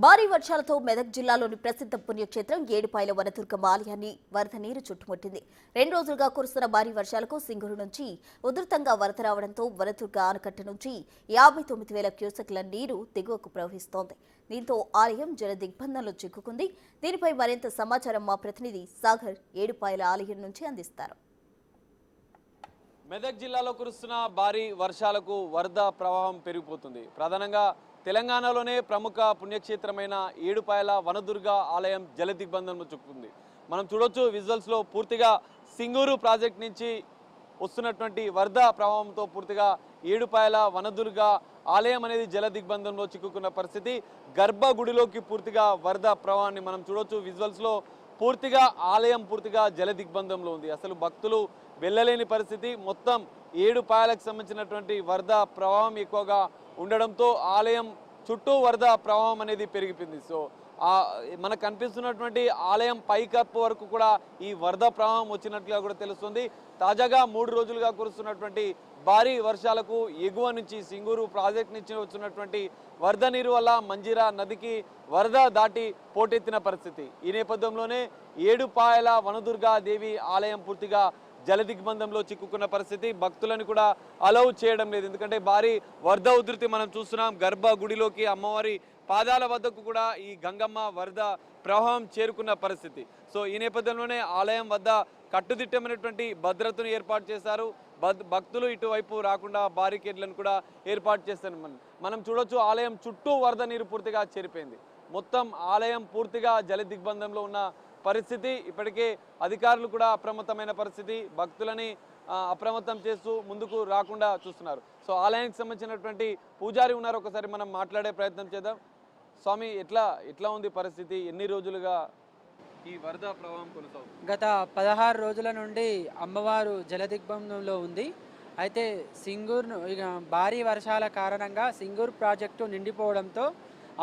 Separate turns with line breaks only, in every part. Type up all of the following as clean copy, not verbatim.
భారీ వర్షాలతో మెదక్ జిల్లాలోని ప్రసిద్ధ పుణ్యక్షేత్రం ఏడుపాయల వనదుర్గమ్మ ఆలయాన్ని వరద నీరు చుట్టుముట్టింది. 2 రోజులుగా కురుస్తున్న భారీ వర్షాలకు సింగూరు నుంచి ఉధృతంగా వరద రావడంతో వనదుర్గ ఆనకట్ట నుంచి 59,000 క్యూసెక్ల నీరు దిగువకు ప్రవహిస్తోంది. దీంతో ఆలయం జల దిగ్బంధంలో చిక్కుకుంది. దీనిపై మరింత సమాచారం మా ప్రతినిధి సాగర్ ఏడుపాయల ఆలయం నుంచి అందిస్తారు.
మెదక్ జిల్లాలో కురుస్తున్న భారీ వర్షాలకు వరద ప్రవాహం పెరిగిపోతుంది. ప్రధానంగా తెలంగాణలోనే ప్రముఖ పుణ్యక్షేత్రమైన ఏడుపాయల వనదుర్గ ఆలయం జల దిగ్బంధంలో చిక్కుకుంది. మనం చూడొచ్చు విజువల్స్లో పూర్తిగా సింగూరు ప్రాజెక్ట్ నుంచి వస్తున్నటువంటి వరద ప్రవాహంతో పూర్తిగా ఏడుపాయల వనదుర్గ ఆలయం అనేది జల దిగ్బంధంలో చిక్కుకున్న పరిస్థితి. గర్భగుడిలోకి పూర్తిగా వరద ప్రవాహాన్ని మనం చూడొచ్చు విజువల్స్లో. పూర్తిగా ఆలయం పూర్తిగా జల దిగ్బంధంలో ఉంది. అసలు భక్తులు వెళ్ళలేని పరిస్థితి. మొత్తం ఏడుపాయలకు సంబంధించినటువంటి వరద ప్రవాహం ఎక్కువగా ఉండడంతో ఆలయం చుట్టూ వరద ప్రవాహం అనేది పెరిగిపోయింది. సో మనకు కనిపిస్తున్నటువంటి ఆలయం పైకప్పు వరకు కూడా ఈ వరద ప్రవాహం వచ్చినట్లుగా కూడా తెలుస్తుంది. తాజాగా 3 రోజులుగా కురుస్తున్నటువంటి భారీ వర్షాలకు ఎగువ నుంచి సింగూరు ప్రాజెక్ట్ నుంచి వచ్చినటువంటి వరద నీరు వల్ల మంజీరా నదికి వరద దాటి పోటెత్తిన పరిస్థితి. ఈ నేపథ్యంలోనే ఏడుపాయల వనదుర్గా దేవి ఆలయం పూర్తిగా జల దిగ్బంధంలో చిక్కుకున్న పరిస్థితి. భక్తులను కూడా అలౌ చేయడం లేదు. ఎందుకంటే భారీ వరద ఉధృతి మనం చూస్తున్నాం. గర్భగుడిలోకి అమ్మవారి పాదాల వద్దకు కూడా ఈ గంగమ్మ వరద ప్రవాహం చేరుకున్న పరిస్థితి. సో ఈ నేపథ్యంలోనే ఆలయం వద్ద కట్టుదిట్టమైనటువంటి భద్రతను ఏర్పాటు చేశారు. భక్తులు ఇటువైపు రాకుండా బారికేడ్లను కూడా ఏర్పాటు చేశారు. మనం చూడొచ్చు ఆలయం చుట్టూ వరద నీరు పూర్తిగా చేరిపోయింది. మొత్తం ఆలయం పూర్తిగా జల దిగ్బంధంలో ఉన్న పరిస్థితి. ఇప్పటికే అధికారులు కూడా అప్రమత్తమైన పరిస్థితి. భక్తులని అప్రమత్తం చేస్తూ ముందుకు రాకుండా చూస్తున్నారు. సో ఆలయానికి సంబంధించినటువంటి పూజారి ఉన్నారు, ఒకసారి మనం మాట్లాడే ప్రయత్నం చేద్దాం. స్వామి, ఎట్లా ఉంది పరిస్థితి? ఎన్ని రోజులుగా ఈ వరద ప్రవాహం కొనసాగుతుంది?
గత 16 రోజుల నుండి అమ్మవారు జల దిగ్బంధంలో ఉంది. అయితే సింగూరు ఇక భారీ వర్షాల కారణంగా సింగూరు ప్రాజెక్టు నిండిపోవడంతో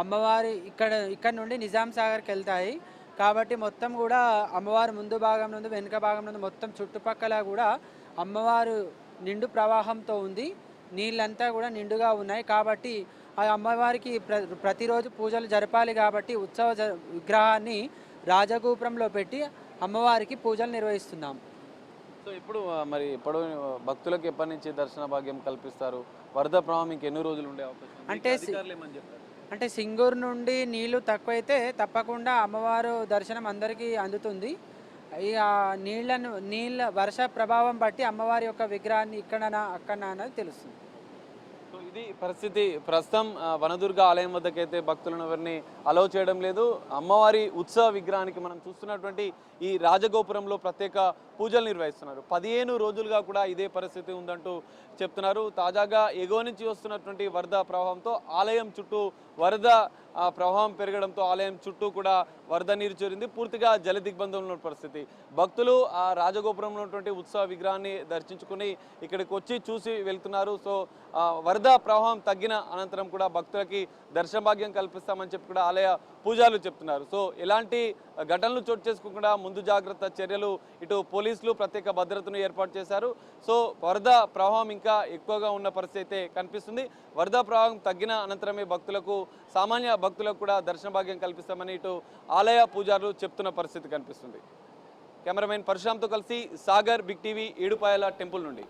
అమ్మవారి ఇక్కడ నుండి నిజాం సాగర్కి వెళ్తాయి. కాబట్టి మొత్తం కూడా అమ్మవారు ముందు భాగం నుండి వెనుక భాగం నుండి మొత్తం చుట్టుపక్కల కూడా అమ్మవారు నిండు ప్రవాహంతో ఉంది. నీళ్ళంతా కూడా నిండుగా ఉన్నాయి. కాబట్టి ఆ అమ్మవారికి ప్రతిరోజు పూజలు జరపాలి. కాబట్టి ఉత్సవ విగ్రహాన్ని రాజగోపురంలో పెట్టి అమ్మవారికి పూజలు నిర్వహిస్తున్నాం.
సో ఇప్పుడు భక్తులకు ఎప్పటి నుంచి దర్శన భాగ్యం కల్పిస్తారు? వరద ప్రవాహం ఇంకెన్ని రోజులు ఉండే అవకాశం?
అంటే సింగూరు నుండి నీళ్లు తక్కువైతే తప్పకుండా అమ్మవారు దర్శనం అందరికీ అందుతుంది. ఈ నీళ్ళ వర్ష ప్రభావం బట్టి అమ్మవారి యొక్క విగ్రహాన్ని ఇక్కడనా అక్కడనా అనేది తెలుస్తుంది.
సో ఇది పరిస్థితి. ప్రస్తుతం వనదుర్గ ఆలయం వద్దకైతే భక్తులను ఎవరిని అలౌ చేయడం లేదు. అమ్మవారి ఉత్సవ విగ్రహానికి మనం చూస్తున్నటువంటి ఈ రాజగోపురంలో ప్రత్యేక పూజలు నిర్వహిస్తున్నారు. 15 రోజులుగా కూడా ఇదే పరిస్థితి ఉందంటూ చెప్తున్నారు. తాజాగా ఎగువ నుంచి వస్తున్నటువంటి వరద ప్రవాహంతో ఆలయం చుట్టూ వరద ప్రవాహం పెరగడంతో ఆలయం చుట్టూ కూడా వరద నీరు చేరింది. పూర్తిగా జల దిగ్బంధంలో పరిస్థితి. భక్తులు ఆ రాజగోపురంలో ఉన్నటువంటి ఉత్సవ విగ్రహాన్ని దర్శించుకుని ఇక్కడికి వచ్చి చూసి వెళ్తున్నారు. సో వరద ప్రవాహం తగ్గిన అనంతరం కూడా భక్తులకి దర్శన భాగ్యం కల్పిస్తామని చెప్పి కూడా ఆలయ పూజారులు చెప్తున్నారు. సో ఎలాంటి ఘటనలు చోటు చేసుకోకుండా ముందు జాగ్రత్త చర్యలు ఇటు పోలీసులు ప్రత్యేక భద్రతను ఏర్పాటు చేశారు. సో వరద ప్రవాహం ఇంకా ఎక్కువగా ఉన్న పరిస్థితి అయితే కనిపిస్తుంది. వరద ప్రవాహం తగ్గిన అనంతరమే సామాన్య భక్తులకు కూడా దర్శన భాగ్యం కల్పిస్తామని ఇటు ఆలయ పూజారులు చెప్తున్న పరిస్థితి కనిపిస్తుంది. కెమెరామెన్ పరశురామ్తో కలిసి Sagar, big TV, Edupayala temple నుండి.